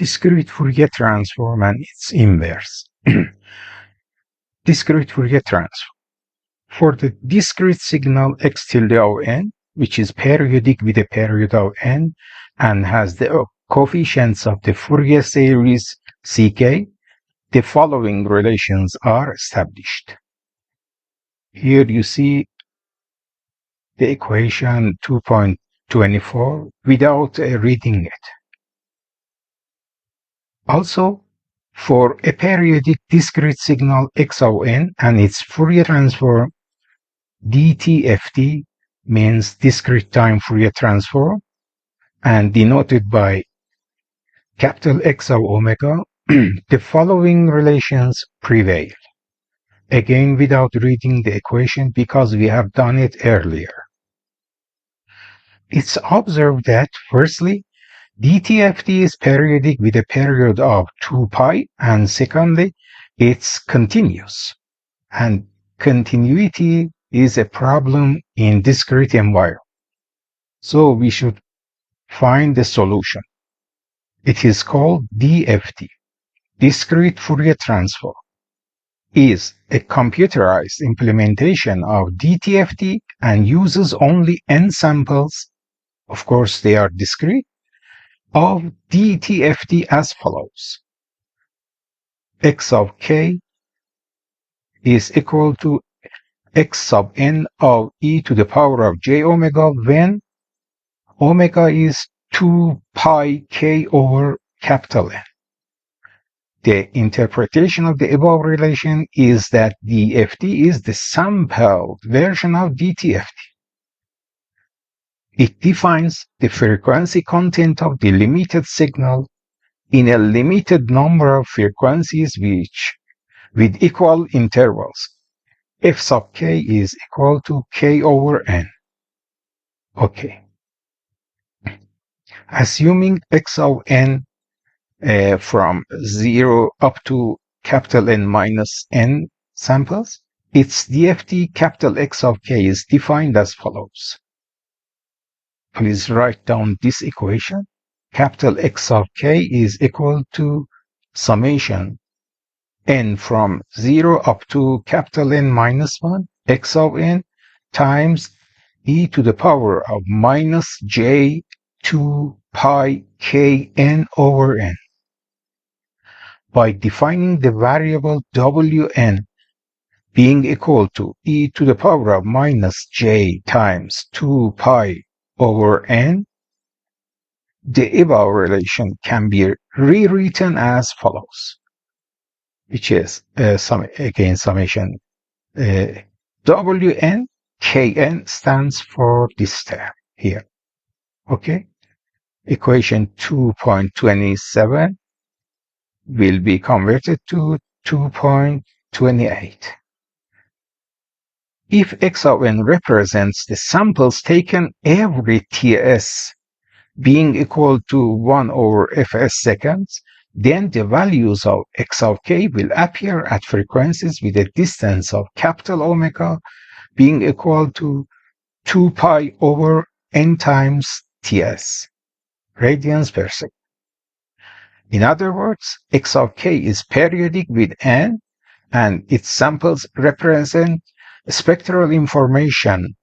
Discrete Fourier transform and its inverse. Discrete Fourier transform. For the discrete signal x tilde of n, which is periodic with a period of n and has the coefficients of the Fourier series ck, the following relations are established. Here you see the equation 2.24 without reading it. Also, for a periodic discrete signal x of n and its Fourier transform, DTFT means discrete time Fourier transform, and denoted by capital X of omega, the following relations prevail. Again, without reading the equation because we have done it earlier. It's observed that, firstly, DTFT is periodic with a period of 2 pi, and secondly, it's continuous. And continuity is a problem in discrete environment. So we should find the solution. It is called DFT, Discrete Fourier Transform. Is a computerized implementation of DTFT and uses only n samples, of course they are discrete, of DTFT as follows. X of k is equal to x sub n of e to the power of j omega when omega is 2 pi k over capital N. The interpretation of the above relation is that DFT is the sampled version of DTFT. It defines the frequency content of the limited signal in a limited number of frequencies which, with equal intervals, f sub k is equal to k over n. Okay. Assuming x of n from 0 up to capital N minus n samples, its DFT capital X of k is defined as follows. Please write down this equation. Capital X of k is equal to summation n from 0 up to capital N minus 1 x of n times e to the power of minus j 2 pi k n over n. By defining the variable wn being equal to e to the power of minus j times 2 pi over n, the above relation can be rewritten as follows, which is summation wn kn stands for this term here. Okay, equation 2.27 will be converted to 2.28. If x of n represents the samples taken every ts being equal to 1 over fs seconds, then the values of x of k will appear at frequencies with a distance of capital omega being equal to 2 pi over n times ts, radians per second. In other words, x of k is periodic with n, and its samples represent spectral information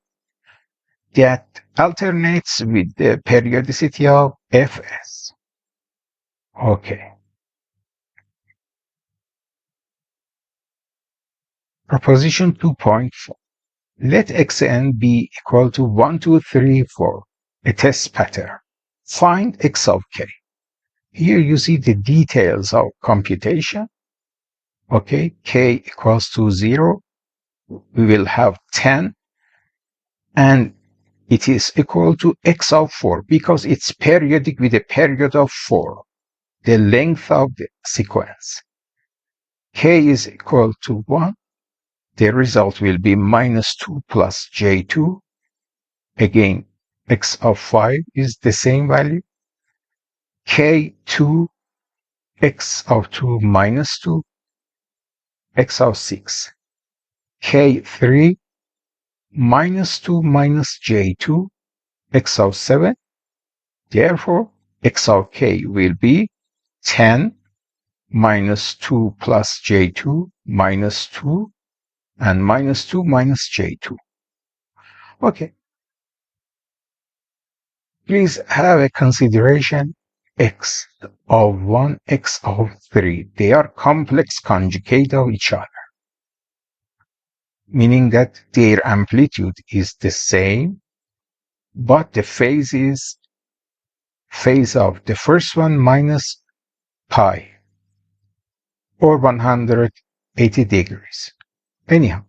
that alternates with the periodicity of fs. Okay. Proposition 2.4. Let xn be equal to 1, 2, 3, 4, a test pattern. Find x of k. Here you see the details of computation. Okay, k equals to 0. We will have 10. And it is equal to x of 4 because it's periodic with a period of 4, the length of the sequence. K is equal to 1. The result will be minus 2 plus j2. Again, x of 5 is the same value. K2, x of 2 minus 2, x of 6. K3, minus 2 minus j2, x of 7. Therefore, x of k will be 10 minus 2 plus j2 minus 2 and minus 2 minus j2. Okay. Please have a consideration x of 1, x of 3. They are complex conjugate of each other, meaning that their amplitude is the same, but the phase is phase of the first one minus pi, or 180 degrees. Anyhow,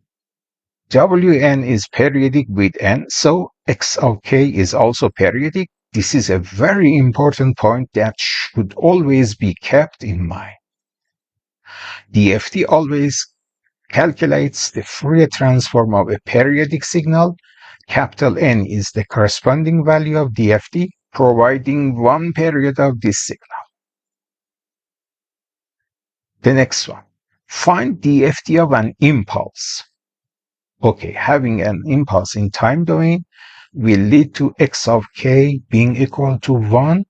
Wn is periodic with n, so x of k is also periodic. This is a very important point that should always be kept in mind. DFT always calculates the Fourier transform of a periodic signal. Capital N is the corresponding value of DFT, providing one period of this signal. The next one, find DFT of an impulse. Okay, having an impulse in time domain will lead to x of k being equal to 1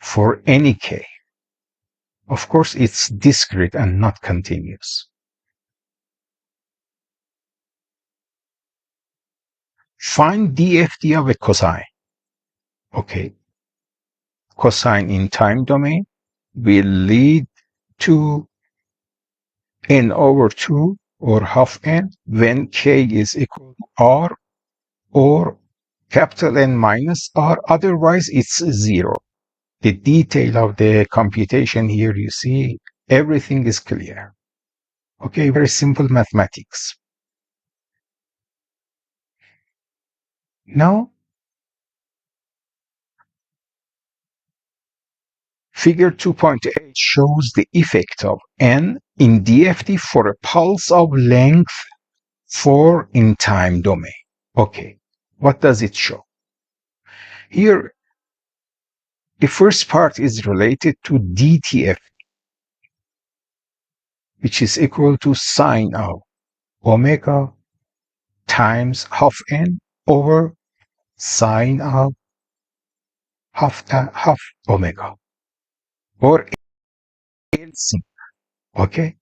for any k. Of course, it's discrete and not continuous. Find DFT of a cosine. Okay, cosine in time domain will lead to n over 2 or half n when k is equal to r or capital N minus r, otherwise it's 0. The detail of the computation here, you see, everything is clear. Okay, very simple mathematics. Now, figure 2.8 shows the effect of n in DFT for a pulse of length 4 in time domain. Okay, what does it show? Here, the first part is related to DTF, which is equal to sine of omega times half n over sine of half omega, or LC. Okay?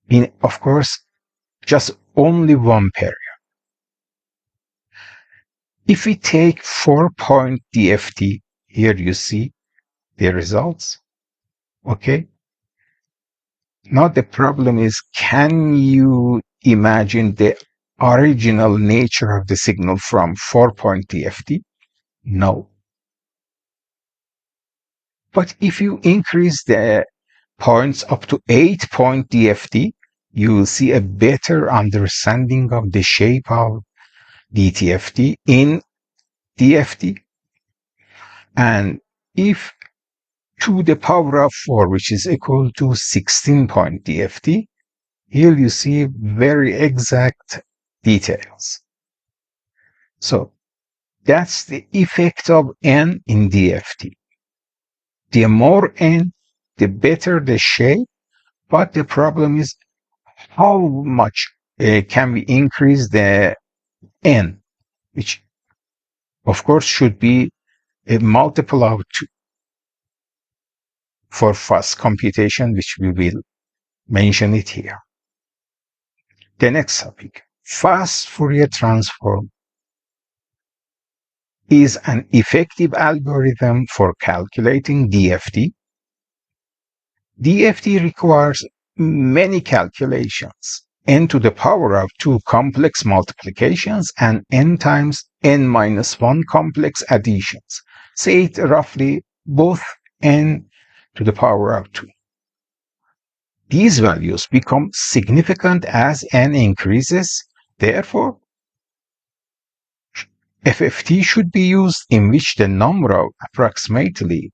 In, of course, just only one period. If we take 4-point DFT, here you see the results. Okay? Now the problem is, can you imagine the original nature of the signal from 4-point DFT? No. But if you increase the points up to 8-point DFT, you will see a better understanding of the shape of DTFT in DFT. And if to the power of 4, which is equal to 16-point DFT, here you see very exact details. So that's the effect of n in DFT. The more n, the better the shape, but the problem is how much can we increase the n, which of course should be a multiple of 2 for fast computation, which we will mention it here. The next topic, fast Fourier transform is an effective algorithm for calculating DFT. DFT requires many calculations, n to the power of 2 complex multiplications and n times n minus 1 complex additions. Say it roughly, both n to the power of 2. These values become significant as n increases. Therefore, FFT should be used, in which the number of approximately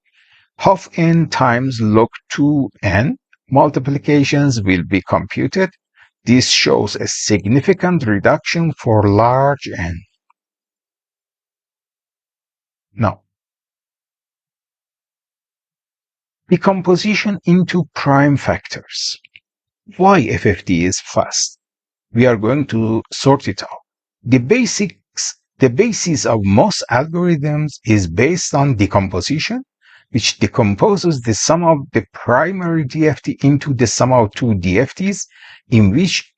half n times log 2n multiplications will be computed. This shows a significant reduction for large n. Now, decomposition into prime factors. Why FFT is fast? We are going to sort it out. The basis of most algorithms is based on decomposition. which decomposes the sum of the primary DFT into the sum of two DFTs, in which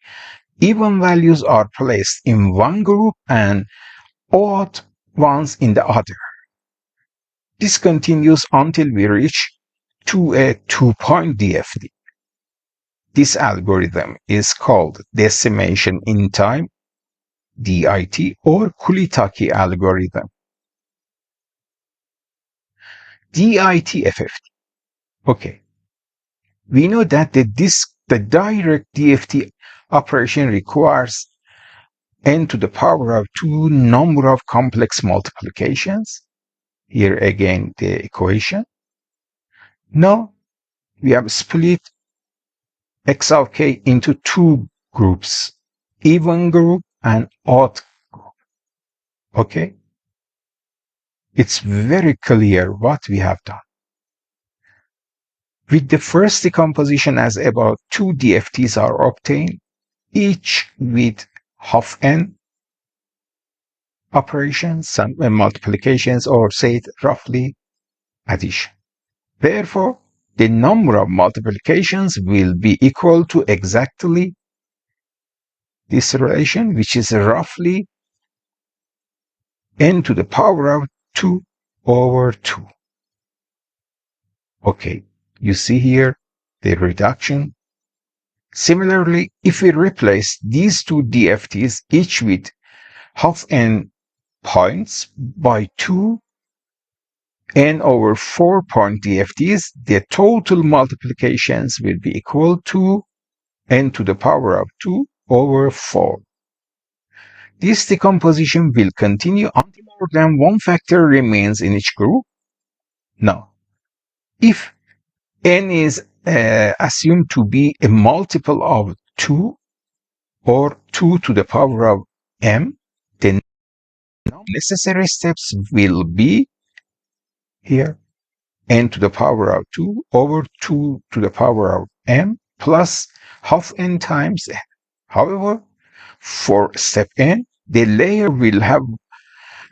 even values are placed in one group and odd ones in the other. This continues until we reach to a two-point DFT. This algorithm is called decimation in time, DIT, or Kulitzki algorithm. DITFFT. Okay. We know that the direct DFT operation requires n to the power of 2 number of complex multiplications. Here again the equation. Now we have split x of k into two groups, even group and odd group. Okay? It's very clear what we have done. With the first decomposition as about two DFTs are obtained, each with half n operations, some multiplications, or say it roughly addition. Therefore, the number of multiplications will be equal to exactly this relation, which is roughly n to the power of 2 over 2. Okay, you see here the reduction. Similarly, if we replace these two DFTs, each with half n points, by two n over 4 point DFTs, the total multiplications will be equal to n to the power of 2 over 4. This decomposition will continue until more than one factor remains in each group. Now, if n is assumed to be a multiple of 2 or 2 to the power of m, the necessary steps will be here n to the power of 2 over 2 to the power of m plus half n times n. However, for step n, the layer will have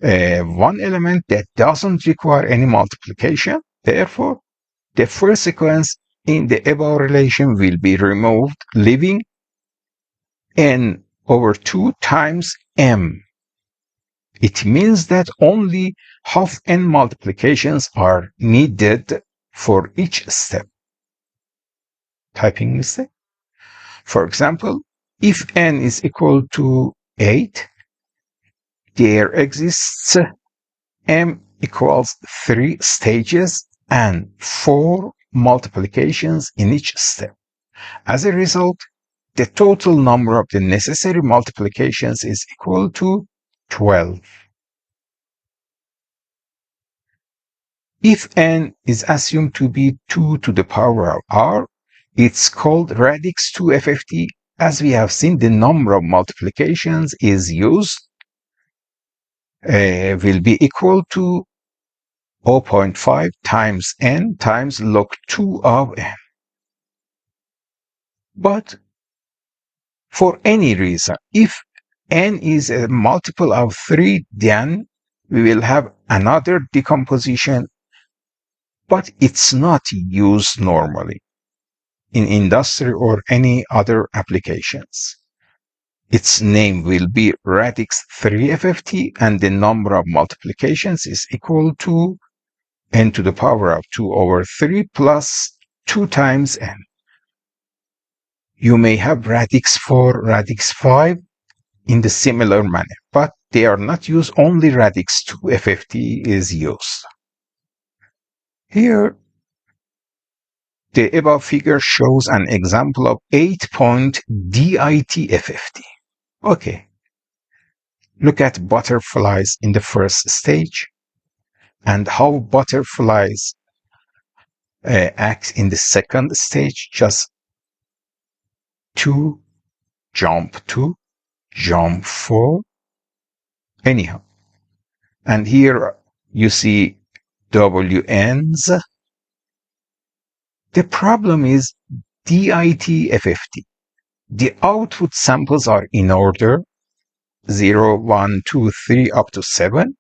one element that doesn't require any multiplication. Therefore, the first sequence in the above relation will be removed, leaving n over 2 times m. It means that only half n multiplications are needed for each step. Typing mistake. For example, if n is equal to 8, there exists m equals 3 stages and 4 multiplications in each step. As a result, the total number of the necessary multiplications is equal to 12. If n is assumed to be 2 to the power of r, it's called radix 2 FFT. As we have seen, the number of multiplications is used will be equal to 0.5 times n times log 2 of n. But for any reason, if n is a multiple of 3, then we will have another decomposition, but it's not used normally in industry or any other applications. Its name will be radix 3 FFT, and the number of multiplications is equal to n to the power of 2 over 3 plus 2 times n. You may have radix 4, radix 5 in the similar manner, but they are not used. Only radix 2 FFT is used. Here, the above figure shows an example of 8-point DITFFT. Okay. Look at butterflies in the first stage and how butterflies act in the second stage. Just 2, jump 2, jump 4. Anyhow. And here you see WNs. The problem is DITFFT. The output samples are in order 0, 1, 2, 3 up to 7,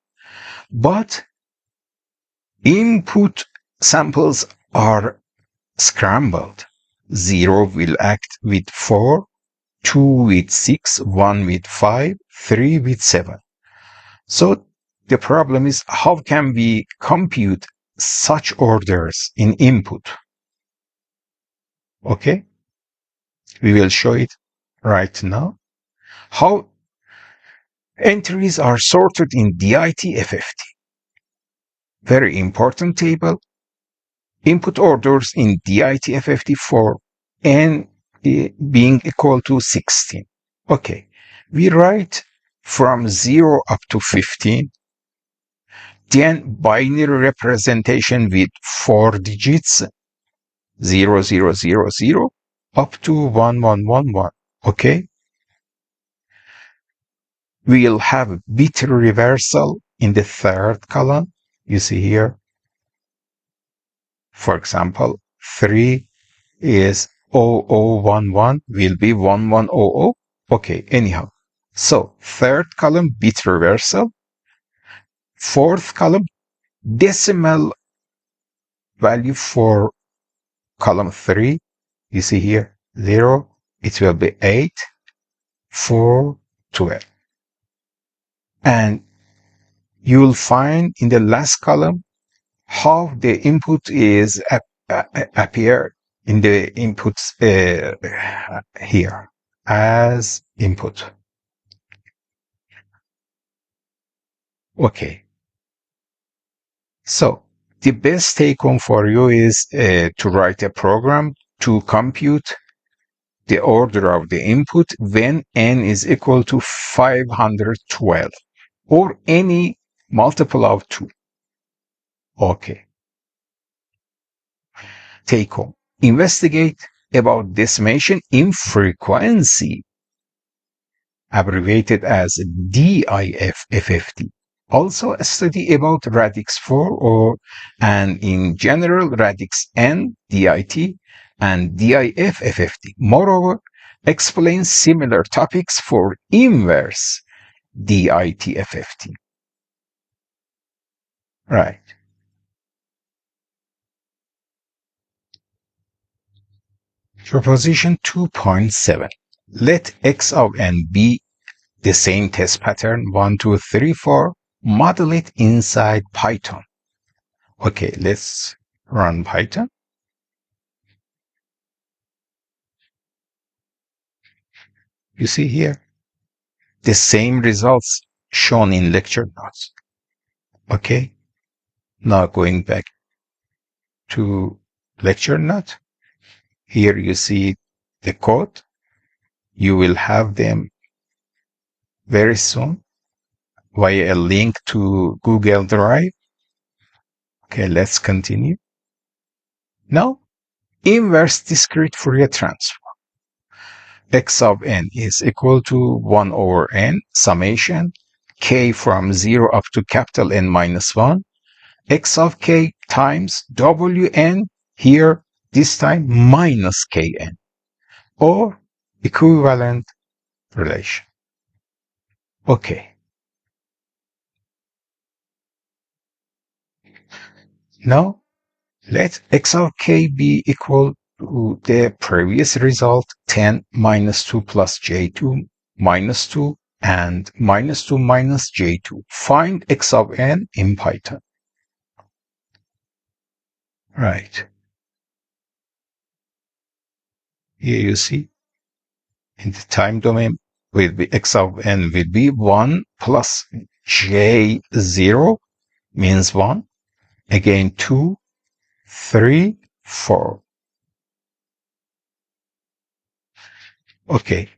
but input samples are scrambled. 0 will act with 4, 2 with 6, 1 with 5, 3 with 7. So the problem is, how can we compute such orders in input? Okay, we will show it right now. How entries are sorted in DIT-FFT. Very important table. Input orders in DIT-FFT for n being equal to 16. Okay, we write from 0 up to 15. Then binary representation with 4 digits, 0, 0, 0, 0, up to 1, 1, 1, 1. Okay? We'll have bit reversal in the third column. You see here. For example, 3 is 0011 will be 1100. Okay, anyhow. So, third column, bit reversal. Fourth column, decimal value for column 3. You see here, 0. It will be 8, 4, 12. And you will find in the last column how the input is appear in the inputs here as input. Okay. So the best take home for you is to write a program to compute the order of the input when n is equal to 512 or any multiple of 2. Okay. Take home. Investigate about decimation in frequency, abbreviated as DIFFT. Also study about radix 4 and in general radix n DIT and DIFFT. Moreover, explain similar topics for inverse DITFFT. Right. Proposition 2.7. Let x of n be the same test pattern 1, 2, 3, 4. Model it inside Python. Okay, let's run Python. You see here the same results shown in lecture notes. Okay, now going back to lecture note. Here you see the code. You will have them very soon via a link to Google Drive. Okay, let's continue. Now, inverse discrete Fourier transform. X of n is equal to 1 over n summation k from 0 up to capital N minus 1, x of k times wn, here this time minus kn, or equivalent relation. Okay. Now, let x of k be equal to the previous result, 10 minus 2 plus j2 minus 2 and minus 2 minus j2. Find x of n in Python. Right. Here you see, in the time domain, will be x of n will be 1 plus j0 means 1. Again, 2, 3, 4. Okay,